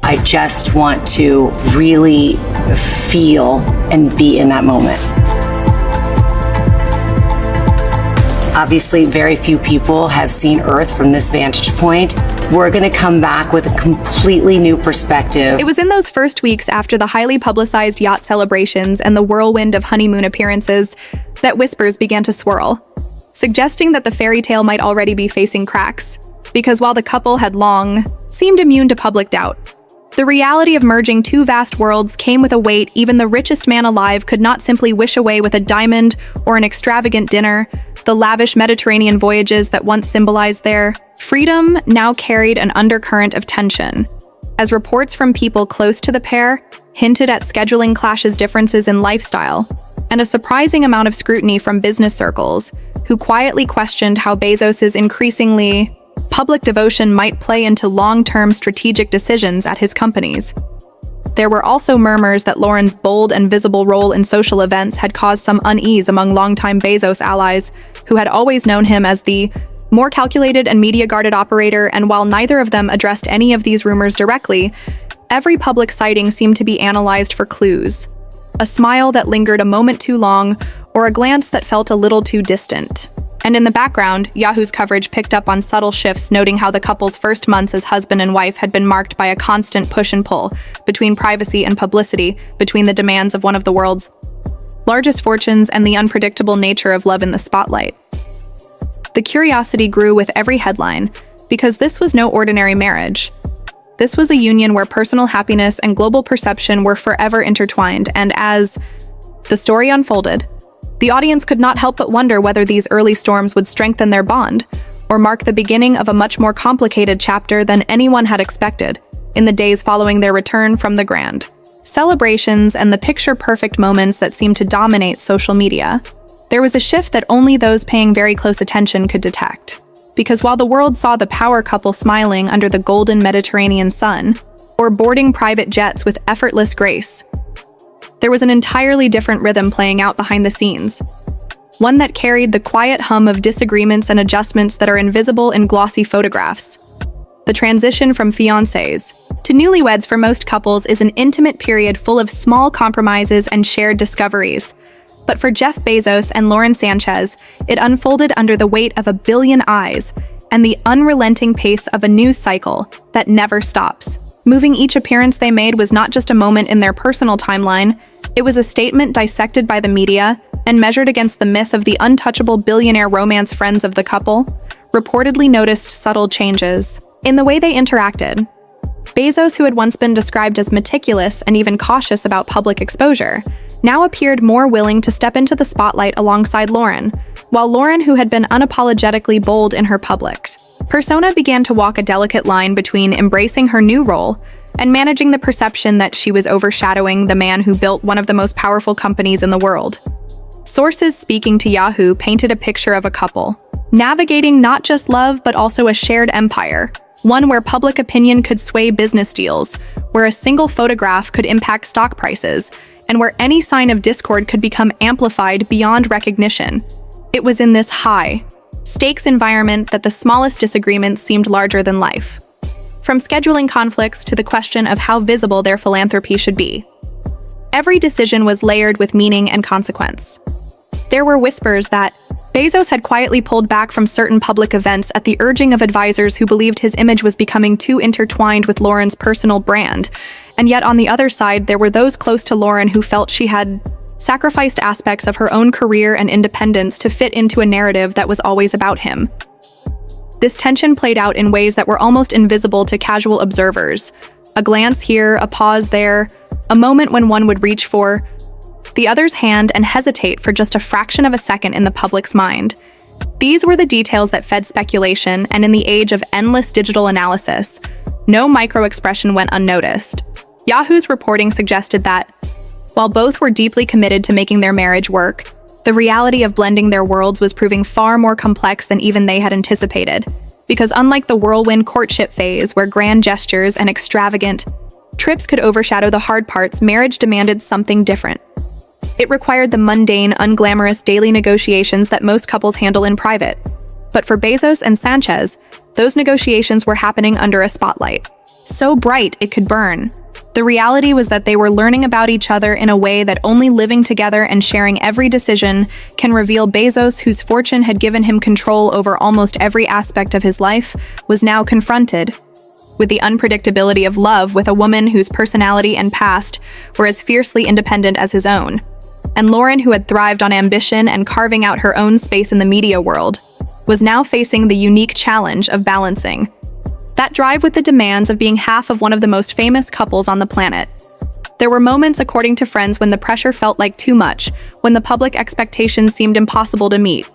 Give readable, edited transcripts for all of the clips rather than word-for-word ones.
I just want to really feel and be in that moment. Obviously, very few people have seen Earth from this vantage point. We're going to come back with a completely new perspective. It was in those first weeks after the highly publicized yacht celebrations and the whirlwind of honeymoon appearances that whispers began to swirl, suggesting that the fairy tale might already be facing cracks. Because while the couple had long seemed immune to public doubt, the reality of merging two vast worlds came with a weight even the richest man alive could not simply wish away with a diamond or an extravagant dinner. The lavish Mediterranean voyages that once symbolized their freedom now carried an undercurrent of tension, as reports from people close to the pair hinted at scheduling clashes, differences in lifestyle, and a surprising amount of scrutiny from business circles, who quietly questioned how Bezos's increasingly public devotion might play into long-term strategic decisions at his companies. There were also murmurs that Lauren's bold and visible role in social events had caused some unease among longtime Bezos allies, who had always known him as the more calculated and media-guarded operator. And while neither of them addressed any of these rumors directly, every public sighting seemed to be analyzed for clues. A smile that lingered a moment too long, or a glance that felt a little too distant. And in the background, Yahoo's coverage picked up on subtle shifts, noting how the couple's first months as husband and wife had been marked by a constant push and pull between privacy and publicity, between the demands of one of the world's largest fortunes and the unpredictable nature of love in the spotlight. The curiosity grew with every headline, because this was no ordinary marriage. This was a union where personal happiness and global perception were forever intertwined, and as the story unfolded, the audience could not help but wonder whether these early storms would strengthen their bond, or mark the beginning of a much more complicated chapter than anyone had expected in the days following their return from the grand celebrations and the picture-perfect moments that seemed to dominate social media. There was a shift that only those paying very close attention could detect. Because while the world saw the power couple smiling under the golden Mediterranean sun, or boarding private jets with effortless grace, there was an entirely different rhythm playing out behind the scenes. One that carried the quiet hum of disagreements and adjustments that are invisible in glossy photographs. The transition from fiancés to newlyweds for most couples is an intimate period full of small compromises and shared discoveries. But for Jeff Bezos and Lauren Sánchez, it unfolded under the weight of 1 billion eyes and the unrelenting pace of a news cycle that never stops. Moving each appearance they made was not just a moment in their personal timeline, it was a statement dissected by the media and measured against the myth of the untouchable billionaire romance. Friends of the couple reportedly noticed subtle changes in the way they interacted. Bezos, who had once been described as meticulous and even cautious about public exposure, now appeared more willing to step into the spotlight alongside Lauren, while Lauren, who had been unapologetically bold in her public persona, began to walk a delicate line between embracing her new role and managing the perception that she was overshadowing the man who built one of the most powerful companies in the world. Sources speaking to Yahoo painted a picture of a couple navigating not just love but also a shared empire, one where public opinion could sway business deals, where a single photograph could impact stock prices, and where any sign of discord could become amplified beyond recognition. It was in this high-stakes environment that the smallest disagreements seemed larger than life. From scheduling conflicts to the question of how visible their philanthropy should be, every decision was layered with meaning and consequence. There were whispers that Bezos had quietly pulled back from certain public events at the urging of advisors who believed his image was becoming too intertwined with Lauren's personal brand. And yet on the other side, there were those close to Lauren who felt she had sacrificed aspects of her own career and independence to fit into a narrative that was always about him. This tension played out in ways that were almost invisible to casual observers. A glance here, a pause there, a moment when one would reach for the other's hand and hesitate for just a fraction of a second in the public's mind. These were the details that fed speculation, and in the age of endless digital analysis, no micro-expression went unnoticed. Yahoo's reporting suggested that, while both were deeply committed to making their marriage work, the reality of blending their worlds was proving far more complex than even they had anticipated. Because unlike the whirlwind courtship phase, where grand gestures and extravagant trips could overshadow the hard parts, marriage demanded something different. It required the mundane, unglamorous daily negotiations that most couples handle in private. But for Bezos and Sánchez, those negotiations were happening under a spotlight. so bright it could burn. The reality was that they were learning about each other in a way that only living together and sharing every decision can reveal. Bezos, whose fortune had given him control over almost every aspect of his life, was now confronted with the unpredictability of love with a woman whose personality and past were as fiercely independent as his own. And Lauren, who had thrived on ambition and carving out her own space in the media world, was now facing the unique challenge of balancing that drive with the demands of being half of one of the most famous couples on the planet. There were moments, according to friends, when the pressure felt like too much, when the public expectations seemed impossible to meet,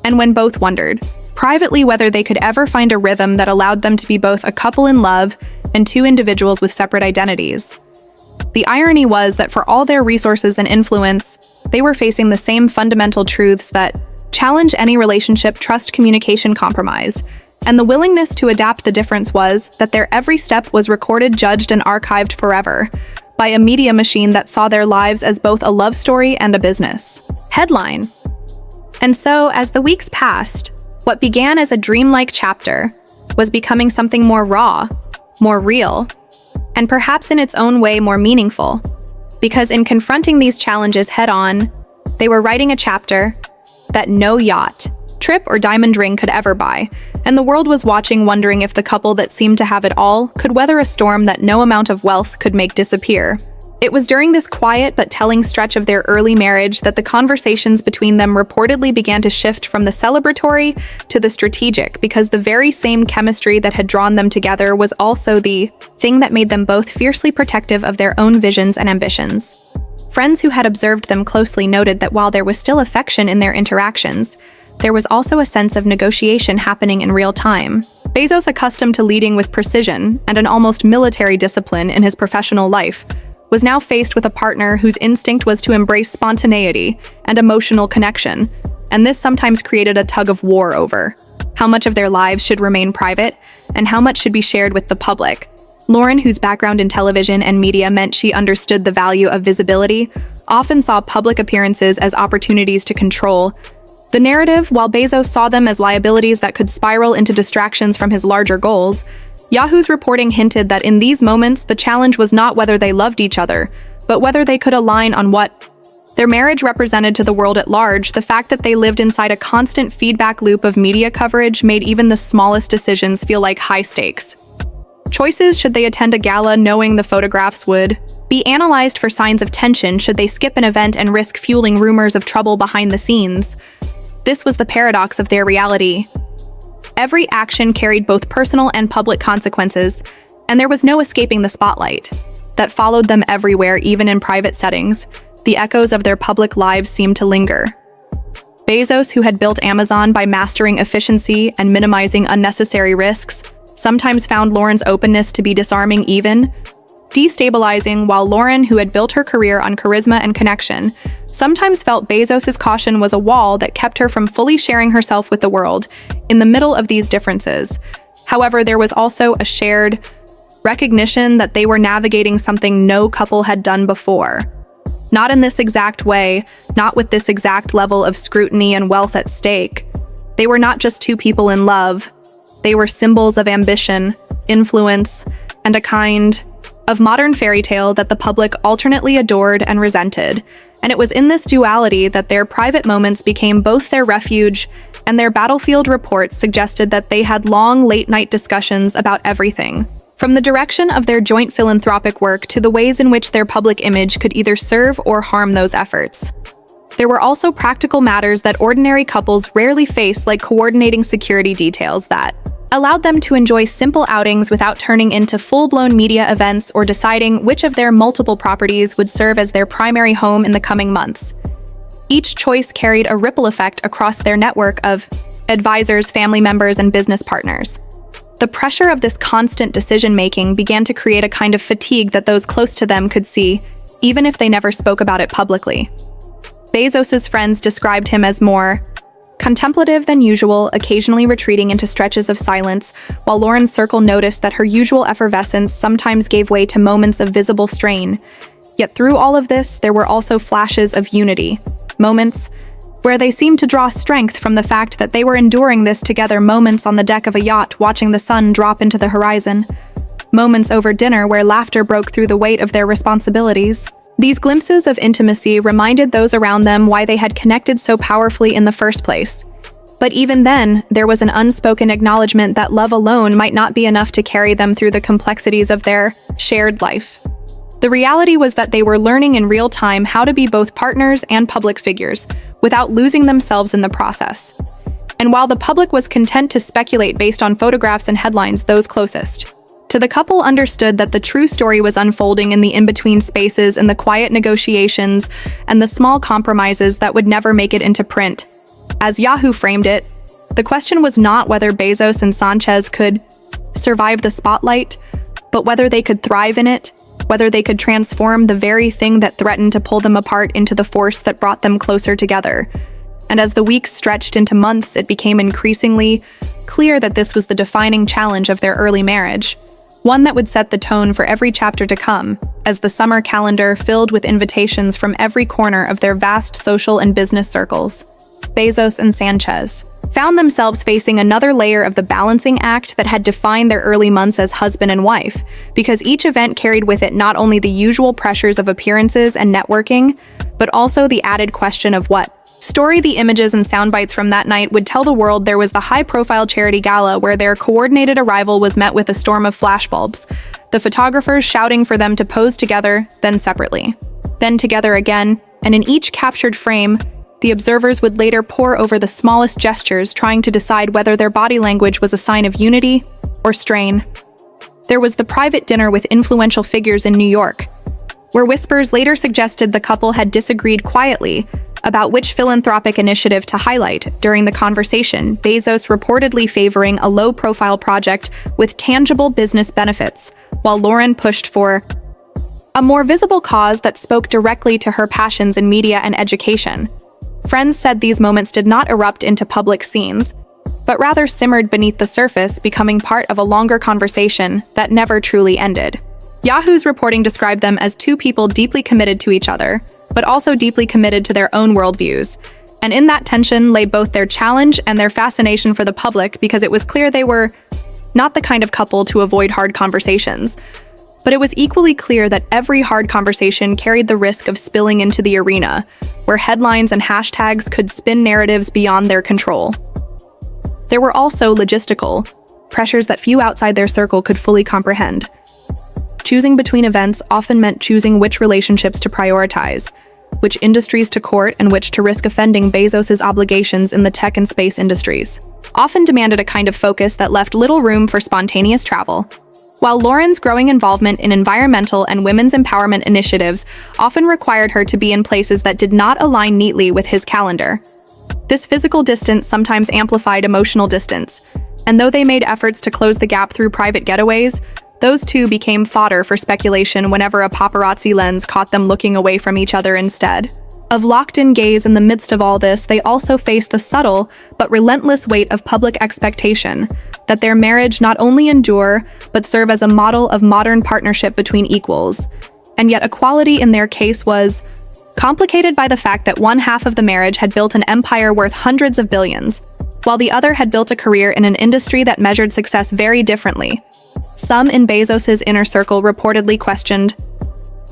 and when both wondered, privately, whether they could ever find a rhythm that allowed them to be both a couple in love and two individuals with separate identities. The irony was that for all their resources and influence, they were facing the same fundamental truths that challenge any relationship: trust, communication, compromise. And the willingness to adapt. The difference was that their every step was recorded, judged, and archived forever by a media machine that saw their lives as both a love story and a business headline. And so, as the weeks passed, what began as a dreamlike chapter was becoming something more raw, more real, and perhaps in its own way more meaningful. Because in confronting these challenges head-on, they were writing a chapter that no yacht, trip, or diamond ring could ever buy, and the world was watching, wondering if the couple that seemed to have it all could weather a storm that no amount of wealth could make disappear. It was during this quiet but telling stretch of their early marriage that the conversations between them reportedly began to shift from the celebratory to the strategic, because the very same chemistry that had drawn them together was also the thing that made them both fiercely protective of their own visions and ambitions. Friends who had observed them closely noted that while there was still affection in their interactions, there was also a sense of negotiation happening in real time. Bezos, accustomed to leading with precision and an almost military discipline in his professional life, was now faced with a partner whose instinct was to embrace spontaneity and emotional connection, and this sometimes created a tug of war over how much of their lives should remain private and how much should be shared with the public. Lauren, whose background in television and media meant she understood the value of visibility, often saw public appearances as opportunities to control the narrative, while Bezos saw them as liabilities that could spiral into distractions from his larger goals. Yahoo's reporting hinted that in these moments, the challenge was not whether they loved each other, but whether they could align on what their marriage represented to the world at large. The fact that they lived inside a constant feedback loop of media coverage made even the smallest decisions feel like high stakes choices. Should they attend a gala knowing the photographs would be analyzed for signs of tension? Should they skip an event and risk fueling rumors of trouble behind the scenes? This was the paradox of their reality. Every action carried both personal and public consequences, and there was no escaping the spotlight that followed them everywhere. Even in private settings, the echoes of their public lives seemed to linger. Bezos, who had built Amazon by mastering efficiency and minimizing unnecessary risks, sometimes found Lauren's openness to be disarming, even destabilizing, while Lauren, who had built her career on charisma and connection, sometimes felt Bezos's caution was a wall that kept her from fully sharing herself with the world. In the middle of these differences, however, there was also a shared recognition that they were navigating something no couple had done before. Not in this exact way, not with this exact level of scrutiny and wealth at stake. They were not just two people in love. They were symbols of ambition, influence, and a kind of modern fairy tale that the public alternately adored and resented. And it was in this duality that their private moments became both their refuge and their battlefield. Reports suggested that they had long, late-night discussions about everything, from the direction of their joint philanthropic work to the ways in which their public image could either serve or harm those efforts. There were also practical matters that ordinary couples rarely face, like coordinating security details that allowed them to enjoy simple outings without turning into full-blown media events, or deciding which of their multiple properties would serve as their primary home in the coming months. Each choice carried a ripple effect across their network of advisors, family members, and business partners. The pressure of this constant decision-making began to create a kind of fatigue that those close to them could see, even if they never spoke about it publicly. Bezos's friends described him as more contemplative than usual, occasionally retreating into stretches of silence, while Lauren's circle noticed that her usual effervescence sometimes gave way to moments of visible strain. Yet through all of this, there were also flashes of unity, moments where they seemed to draw strength from the fact that they were enduring this together, moments on the deck of a yacht watching the sun drop into the horizon, moments over dinner where laughter broke through the weight of their responsibilities. These glimpses of intimacy reminded those around them why they had connected so powerfully in the first place. But even then, there was an unspoken acknowledgement that love alone might not be enough to carry them through the complexities of their shared life. The reality was that they were learning in real time how to be both partners and public figures, without losing themselves in the process. And while the public was content to speculate based on photographs and headlines, those closest to the couple understood that the true story was unfolding in the in-between spaces and the quiet negotiations and the small compromises that would never make it into print. As Yahoo framed it, the question was not whether Bezos and Sánchez could survive the spotlight, but whether they could thrive in it, whether they could transform the very thing that threatened to pull them apart into the force that brought them closer together. And as the weeks stretched into months, it became increasingly clear that this was the defining challenge of their early marriage, one that would set the tone for every chapter to come, as the summer calendar filled with invitations from every corner of their vast social and business circles. Bezos and Sánchez found themselves facing another layer of the balancing act that had defined their early months as husband and wife, because each event carried with it not only the usual pressures of appearances and networking, but also the added question of what story the images and sound bites from that night would tell the world. There was the high-profile charity gala where their coordinated arrival was met with a storm of flashbulbs, the photographers shouting for them to pose together, then separately, then together again, and in each captured frame, the observers would later pore over the smallest gestures, trying to decide whether their body language was a sign of unity or strain. There was the private dinner with influential figures in New York, where whispers later suggested the couple had disagreed quietly about which philanthropic initiative to highlight. During the conversation, Bezos reportedly favoring a low-profile project with tangible business benefits, while Lauren pushed for a more visible cause that spoke directly to her passions in media and education. Friends said these moments did not erupt into public scenes, but rather simmered beneath the surface, becoming part of a longer conversation that never truly ended. Yahoo's reporting described them as two people deeply committed to each other, but also deeply committed to their own worldviews. And in that tension lay both their challenge and their fascination for the public, because it was clear they were not the kind of couple to avoid hard conversations. But it was equally clear that every hard conversation carried the risk of spilling into the arena, where headlines and hashtags could spin narratives beyond their control. There were also logistical pressures that few outside their circle could fully comprehend. Choosing between events often meant choosing which relationships to prioritize, which industries to court, and which to risk offending. Bezos's obligations in the tech and space industries often demanded a kind of focus that left little room for spontaneous travel, while Lauren's growing involvement in environmental and women's empowerment initiatives often required her to be in places that did not align neatly with his calendar. This physical distance sometimes amplified emotional distance, and though they made efforts to close the gap through private getaways, those two became fodder for speculation whenever a paparazzi lens caught them looking away from each other instead of locked-in gaze. In the midst of all this, they also faced the subtle but relentless weight of public expectation that their marriage not only endure, but serve as a model of modern partnership between equals. And yet equality in their case was complicated by the fact that one half of the marriage had built an empire worth hundreds of billions, while the other had built a career in an industry that measured success very differently. Some in Bezos's inner circle reportedly questioned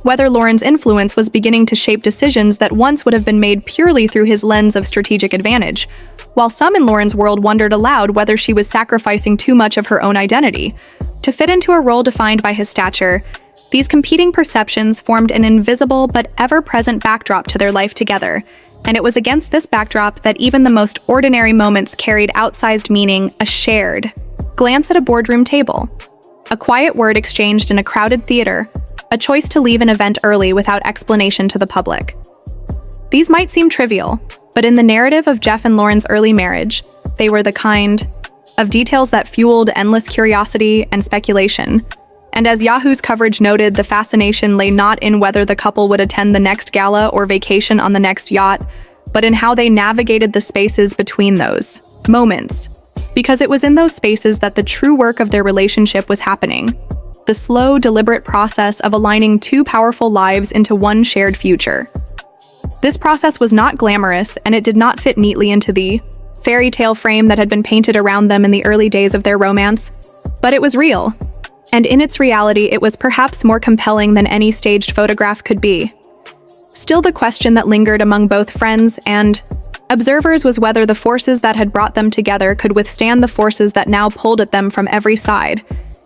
whether Lauren's influence was beginning to shape decisions that once would have been made purely through his lens of strategic advantage, while some in Lauren's world wondered aloud whether she was sacrificing too much of her own identity to fit into a role defined by his stature. These competing perceptions formed an invisible but ever-present backdrop to their life together, and it was against this backdrop that even the most ordinary moments carried outsized meaning. A shared glance at a boardroom table, a quiet word exchanged in a crowded theater, a choice to leave an event early without explanation to the public. These might seem trivial, but in the narrative of Jeff and Lauren's early marriage, they were the kind of details that fueled endless curiosity and speculation. And as Yahoo's coverage noted, the fascination lay not in whether the couple would attend the next gala or vacation on the next yacht, but in how they navigated the spaces between those moments. Because it was in those spaces that the true work of their relationship was happening. The slow, deliberate process of aligning two powerful lives into one shared future. This process was not glamorous, and it did not fit neatly into the fairy tale frame that had been painted around them in the early days of their romance, but it was real. And in its reality, it was perhaps more compelling than any staged photograph could be. Still, the question that lingered among both friends and observers was whether the forces that had brought them together could withstand the forces that now pulled at them from every side.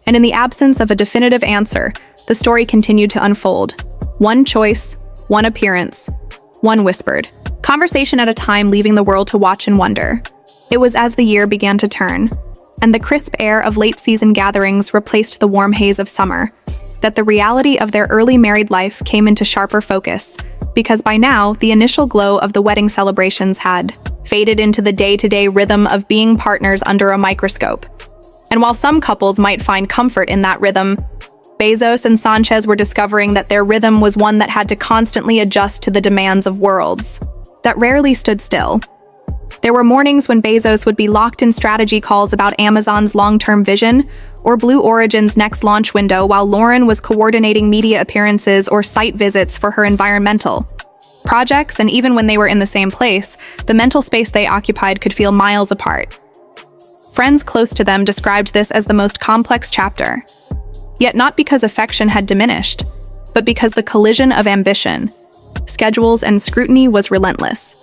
And in the absence of a definitive answer, the story continued to unfold. One choice, one appearance, one whispered conversation at a time, leaving the world to watch and wonder. It was as the year began to turn, and the crisp air of late-season gatherings replaced the warm haze of summer, that the reality of their early married life came into sharper focus, because by now, the initial glow of the wedding celebrations had faded into the day-to-day rhythm of being partners under a microscope. And while some couples might find comfort in that rhythm, Bezos and Sánchez were discovering that their rhythm was one that had to constantly adjust to the demands of worlds that rarely stood still. There were mornings when Bezos would be locked in strategy calls about Amazon's long-term vision or Blue Origin's next launch window, while Lauren was coordinating media appearances or site visits for her environmental projects. And even when they were in the same place, the mental space they occupied could feel miles apart. Friends close to them described this as the most complex chapter. Yet not because affection had diminished, but because the collision of ambition, schedules, and scrutiny was relentless.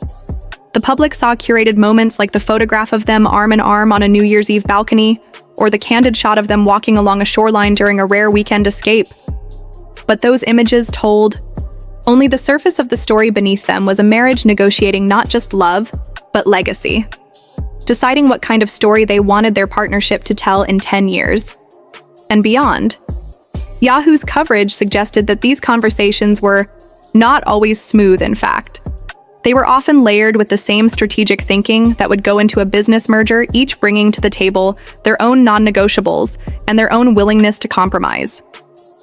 The public saw curated moments like the photograph of them arm in arm on a New Year's Eve balcony, or the candid shot of them walking along a shoreline during a rare weekend escape. But those images told only the surface of the story beneath them. Was a marriage negotiating not just love, but legacy. Deciding what kind of story they wanted their partnership to tell in 10 years and beyond. Yahoo's coverage suggested that these conversations were not always smooth, in fact. They were often layered with the same strategic thinking that would go into a business merger, each bringing to the table their own non-negotiables and their own willingness to compromise.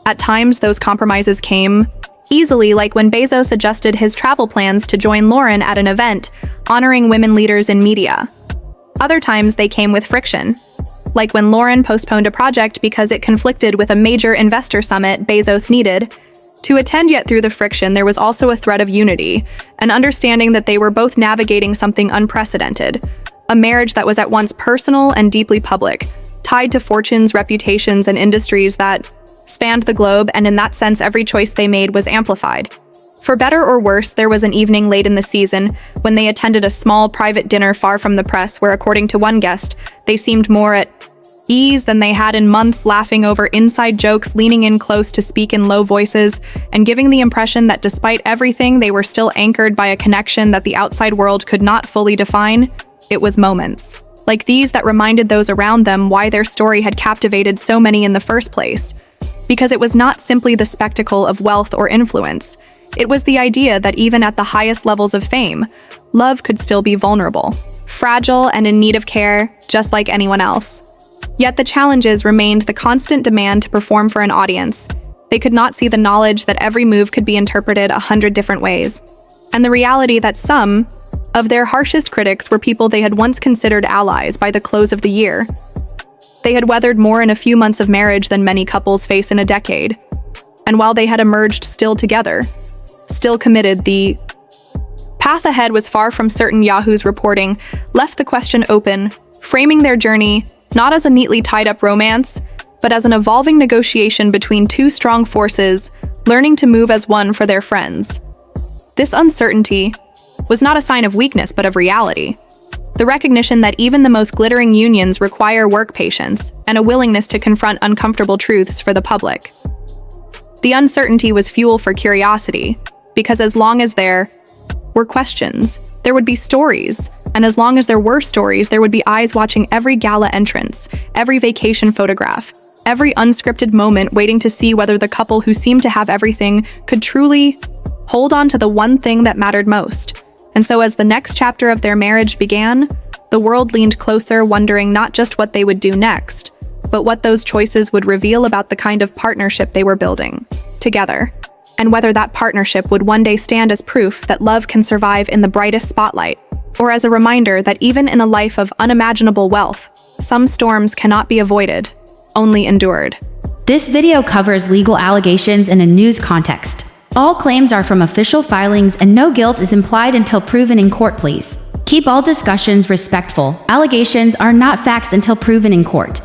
At times, those compromises came easily, like when Bezos adjusted his travel plans to join Lauren at an event honoring women leaders in media. Other times, they came with friction, like when Lauren postponed a project because it conflicted with a major investor summit Bezos needed to attend. Yet through the friction, there was also a thread of unity, an understanding that they were both navigating something unprecedented, a marriage that was at once personal and deeply public, tied to fortunes, reputations, and industries that spanned the globe, and in that sense, every choice they made was amplified. For better or worse, there was an evening late in the season when they attended a small private dinner far from the press where, according to one guest, they seemed more at ease than they had in months, laughing over inside jokes, leaning in close to speak in low voices, and giving the impression that despite everything, they were still anchored by a connection that the outside world could not fully define. It was moments like these that reminded those around them why their story had captivated so many in the first place. Because it was not simply the spectacle of wealth or influence. It was the idea that even at the highest levels of fame, love could still be vulnerable, fragile, and in need of care, just like anyone else. Yet the challenges remained the constant demand to perform for an audience. They could not see the knowledge that every move could be interpreted 100 different ways, and the reality that some of their harshest critics were people they had once considered allies by the close of the year. They had weathered more in a few months of marriage than many couples face in a decade. And while they had emerged still together, still committed, the path ahead was far from certain. Yahoo's reporting left the question open, framing their journey not as a neatly tied-up romance, but as an evolving negotiation between two strong forces, learning to move as one for their friends. This uncertainty was not a sign of weakness, but of reality. The recognition that even the most glittering unions require work patience and a willingness to confront uncomfortable truths for the public. The uncertainty was fuel for curiosity, because as long as there were questions, there would be stories, and as long as there were stories, there would be eyes watching every gala entrance, every vacation photograph, every unscripted moment, waiting to see whether the couple who seemed to have everything could truly hold on to the one thing that mattered most. And so as the next chapter of their marriage began, the world leaned closer, wondering not just what they would do next, but what those choices would reveal about the kind of partnership they were building together, and whether that partnership would one day stand as proof that love can survive in the brightest spotlight, or as a reminder that even in a life of unimaginable wealth, some storms cannot be avoided, only endured. This video covers legal allegations in a news context. All claims are from official filings and no guilt is implied until proven in court. Please keep all discussions respectful. Allegations are not facts until proven in court.